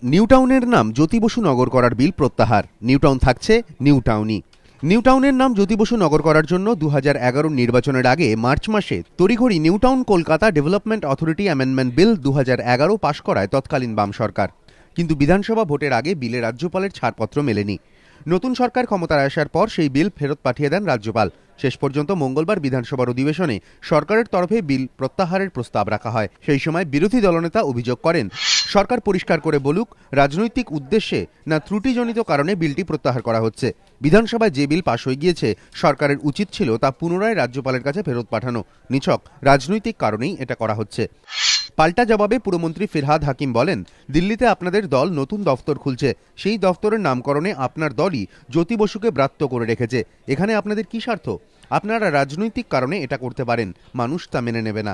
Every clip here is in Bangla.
নিউটাউনের নাম জ্যোতি বসু নগর করার বিল প্রত্যাহার। নিউটাউন থাকছে নিউটাউনই। নিউটাউনের নাম জ্যোতি বসু নগর করার জন্য 2011 নির্বাচনের আগে মার্চ মাসে তড়িঘড়ি New Town Kolkata development authority amendment bill 2011 pass করায় তৎকালীন বাম সরকার। কিন্তু বিধানসভা ভোটের আগে বিলে রাজ্যপালের ছাড়পত্র মেলেনি। নতুন সরকার ক্ষমতায় আসার পর সেই বিল ফেরত পাঠিয়ে দেন রাজ্যপাল। শেষ পর্যন্ত মঙ্গলবার বিধানসভার অধিবেশনে সরকারের তরফে বিল প্রত্যাহারের প্রস্তাব রাখা হয়। সেই সময় বিরোধী দলনেতা অভিযোগ করেন, সরকার পরিষ্কার করে বলুক রাজনৈতিক উদ্দেশ্যে না ত্রুটিজনিত কারণে বিলটি প্রত্যাহার করা হচ্ছে। বিধানসভায় যে বিল পাশ হয়ে গিয়েছে সরকারের উচিত ছিল তা পুনরায় রাজ্যপালের কাছে ফেরত পাঠানো। নিছক রাজনৈতিক কারণেই এটা করা হচ্ছে। পাল্টা জবাবে পুরমন্ত্রী ফিরহাদ হাকিম বলেন, দিল্লিতে আপনাদের দল নতুন দফতর খুলছে, সেই দফতরের নামকরণে আপনার দলই জ্যোতি বসুকে ব্রাত্য করে রেখেছে। এখানে আপনাদের কি স্বার্থ? আপনারা রাজনৈতিক কারণে এটা করতে পারেন, মানুষ তা মেনে নেবে না।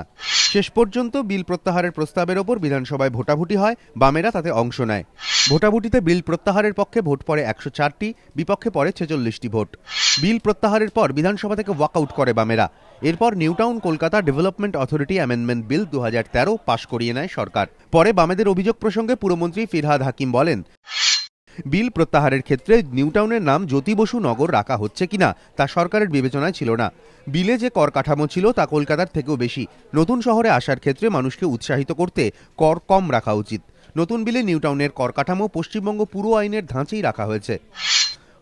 শেষ পর্যন্ত বিল প্রত্যাহারের প্রস্তাবের ওপর বিধানসভায় ভোটাভুটি হয়। বামেরা তাতে অংশ নেয়। ভোটাভুটিতে বিল প্রত্যাহারের পক্ষে ভোট পড়ে 104টি, বিপক্ষে পড়ে 46টি ভোট। বিল প্রত্যাহারের পর বিধানসভা থেকে ওয়াকআউট করে বামেরা। এরপর New Town Kolkata development authority amendment bill 2013 pass করিয়ে নেয় সরকার। পরে বামেদের অভিযোগ প্রসঙ্গে পুরমন্ত্রী ফিরহাদ হাকিম বলেন, বিল প্রত্যাহারের ক্ষেত্রে নিউটাউনের নাম জ্যোতি বসু নগর রাখা হচ্ছে কিনা তা সরকারের বিবেচনায় ছিল না। বিলে যে কর কাঠামো ছিল তা কলকাতার থেকেও বেশি। নতুন শহরে আসার ক্ষেত্রে মানুষকে উৎসাহিত করতে কর কম রাখা উচিত। নতুন বিলে নিউটাউনের কর কাঠামো পশ্চিমবঙ্গ পুর আইনের ধাঁচেই রাখা হয়েছে।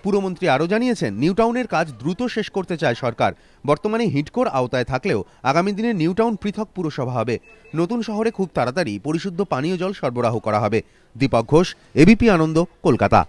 পুরমন্ত্রী আরও জানিয়েছেন, নিউটাউনের কাজ দ্রুত শেষ করতে চায় সরকার। বর্তমানে হিডকোর আওতায় থাকলেও আগামী দিনে নিউটাউন পৃথক পুরসভা হবে। নতুন শহরে খুব তাড়াতাড়ি পরিশুদ্ধ পানীয় জল সরবরাহ করা হবে। দীপক ঘোষ, এবিপি আনন্দ, কলকাতা।